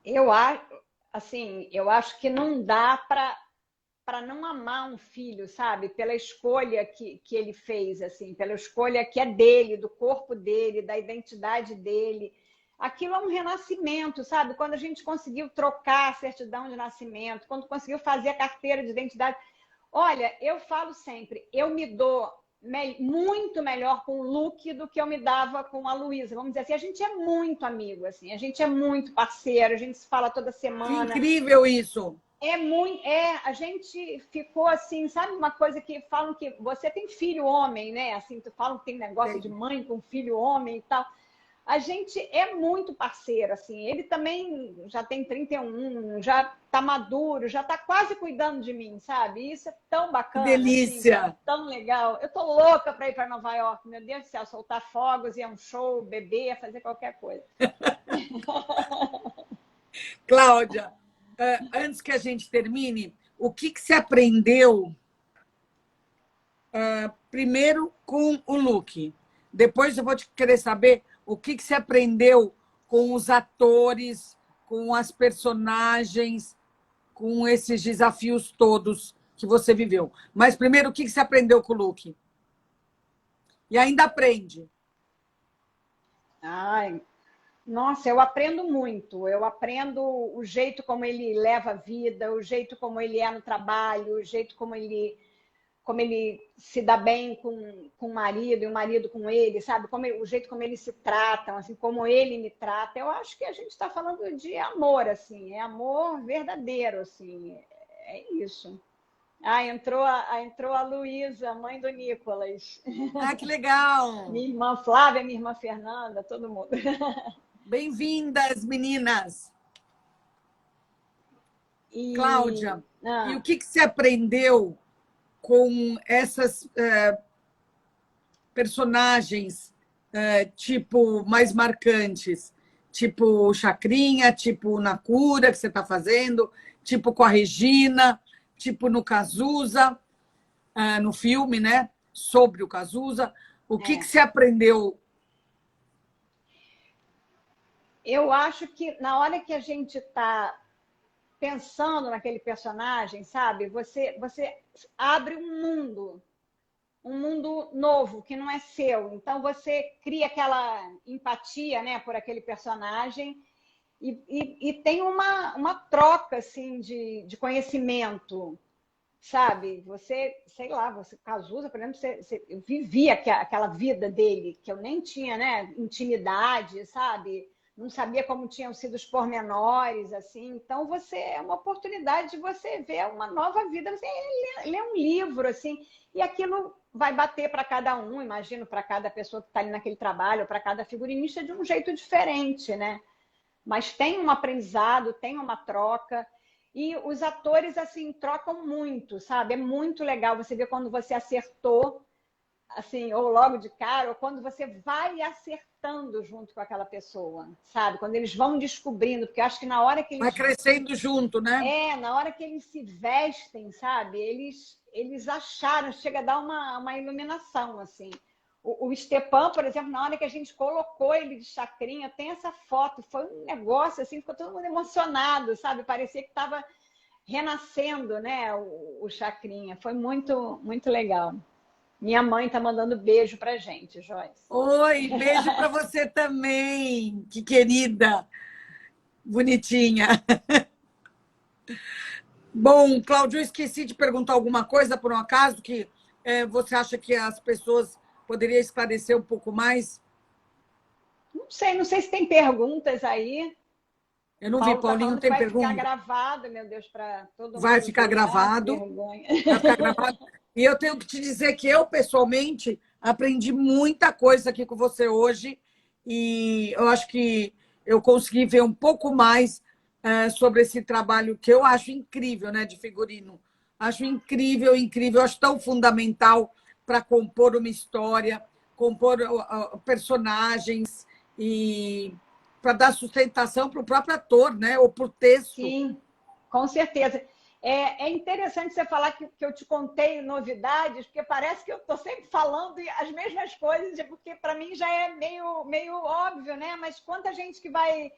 Eu acho que não dá para não amar um filho, sabe? Pela escolha que ele fez, assim, pela escolha que é dele, do corpo dele, da identidade dele. Aquilo é um renascimento, sabe? Quando a gente conseguiu trocar a certidão de nascimento, quando conseguiu fazer a carteira de identidade. Olha, eu falo sempre, eu me dou muito melhor com o Luke do que eu me dava com a Luísa. Vamos dizer assim, a gente é muito amigo, assim, a gente é muito parceiro, a gente se fala toda Que semana. incrível isso! A gente ficou assim, sabe uma coisa que falam que você tem filho homem, né? Assim, tu falam que tem negócio de mãe com filho homem e tal. A gente é muito parceiro, assim. Ele também já tem 31, já tá maduro, já tá quase cuidando de mim, sabe? Isso é tão Que bacana, assim, delícia! tão legal. Eu tô louca para ir para Nova York, meu Deus do céu, soltar fogos, ir a um show, beber, fazer qualquer coisa. Cláudia, antes que a gente termine, o que você aprendeu primeiro com o look? Depois eu vou te querer saber o que você aprendeu com os atores, com as personagens, com esses desafios todos que você viveu. Mas primeiro, o que você aprendeu com o look? E ainda aprende. Ai, nossa, eu aprendo muito. Eu aprendo o jeito como ele leva a vida, o jeito como ele é no trabalho, o jeito como ele se dá bem com o marido e o marido com ele, sabe? O jeito como eles se tratam, assim, como ele me trata. Eu acho que a gente está falando de amor, assim, é amor verdadeiro, assim, é isso. Ah, entrou a Luísa, mãe do Nicolas. Ah, que legal! Minha irmã Flávia, minha irmã Fernanda, todo mundo. Bem-vindas, meninas! Cláudia, e o que você aprendeu com essas personagens tipo mais marcantes? Tipo Chacrinha, tipo na Cura que você está fazendo, tipo com a Regina, tipo no Cazuza, no filme, né? Sobre o Cazuza. O que você aprendeu? Eu acho que na hora que a gente está pensando naquele personagem, sabe? Você abre um mundo novo que não é seu. Então você cria aquela empatia, né, por aquele personagem e tem uma troca assim de conhecimento, sabe? Você, sei lá, você Cazuza, por exemplo, eu vivia aquela vida dele que eu nem tinha, né, intimidade, sabe? Não sabia como tinham sido os pormenores, assim. Então, você é uma oportunidade de você ver uma nova vida. Você lê um livro, assim, e aquilo vai bater para cada um, imagino, para cada pessoa que está ali naquele trabalho, para cada figurinista de um jeito diferente, né? Mas tem um aprendizado, tem uma troca. E os atores, assim, trocam muito, sabe? É muito legal você ver quando você acertou, assim, ou logo de cara, ou quando você vai acertando junto com aquela pessoa, sabe? Quando eles vão descobrindo, porque eu acho que na hora que Vai eles crescendo junto, né? na hora que eles se vestem, sabe? Eles acharam, chega a dar uma iluminação, assim. O Stepan, por exemplo, na hora que a gente colocou ele de chacrinha, tem essa foto, foi um negócio assim, ficou todo mundo emocionado, sabe? Parecia que estava renascendo, né? O chacrinha. Foi muito, muito legal. Minha mãe tá mandando beijo pra gente, Joyce. Oi, beijo para você também, que querida, bonitinha. Bom, Cláudio, eu esqueci de perguntar alguma coisa por um acaso que você acha que as pessoas poderiam esclarecer um pouco mais? Não sei se tem perguntas aí. Eu não vi, Paulo tá Paulinho, falando que tem vai ficar pergunta? gravado, meu Deus, para todo Vai mundo ficar ver. Ai, que gravado, vergonha. vai ficar gravado. E eu tenho que te dizer que eu, pessoalmente, aprendi muita coisa aqui com você hoje e eu acho que eu consegui ver um pouco mais sobre esse trabalho que eu acho incrível, né, de figurino. Acho incrível, incrível, acho tão fundamental para compor uma história, compor personagens e para dar sustentação para o próprio ator, né, ou para o texto. Sim, com certeza. É interessante você falar que eu te contei novidades, porque parece que eu estou sempre falando as mesmas coisas, porque para mim já é meio óbvio, né? Mas quanta gente que vai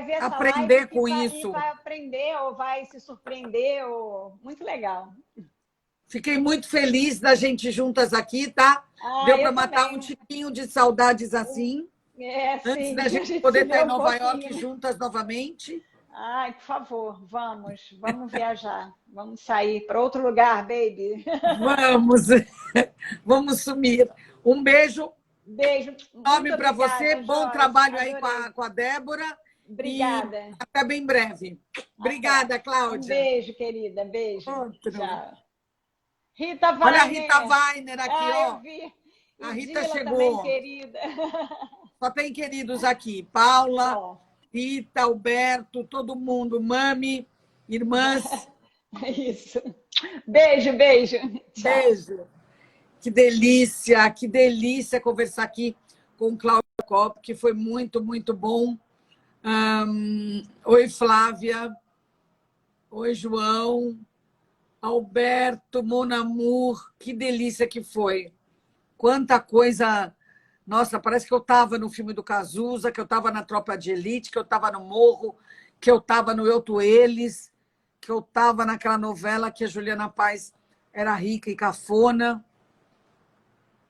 ver essa live Aprender com e isso. vai aprender ou vai se surpreender. Muito legal. Fiquei muito feliz da gente juntas aqui, tá? Ah, Deu para eu matar um também. tiquinho de saudades assim, antes Sim, da a gente gente poder se estar vê em um Nova pouquinho, York né? juntas novamente. Ai, por favor, vamos viajar. Vamos sair para outro lugar, baby. Vamos, vamos sumir. Um beijo Beijo, enorme muito para você, obrigada, bom Joyce. trabalho aí com Adorei. com a Débora e Obrigada. até bem breve. Até. Obrigada, Um Cláudia. beijo, querida. Beijo. Outro. Tchau. Rita Olha a Rita Weiner. Weiner aqui, Ah, eu ó. vi. A E Rita Dila também, chegou. querida. Só tem queridos aqui. Paula, Ó, Rita, Alberto, todo mundo. Mami, irmãs, isso. Beijo, beijo. Tchau. beijo. Que delícia conversar aqui com o Cláudio Cop, que foi muito, muito bom. Oi, Flávia. Oi, João. Alberto, Mon Amour, que delícia que foi. Quanta coisa. Nossa, parece que eu estava no filme do Cazuza, que eu estava na Tropa de Elite, que eu estava no Morro, que eu estava no Eu, Tu, Eles, que eu estava naquela novela que a Juliana Paz era rica e cafona.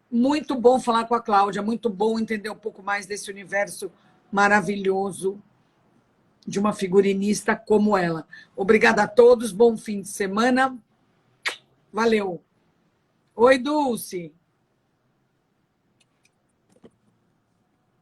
Muito bom falar com a Cláudia, muito bom entender um pouco mais desse universo maravilhoso de uma figurinista como ela. Obrigada a todos, bom fim de semana. Valeu. Oi, Dulce.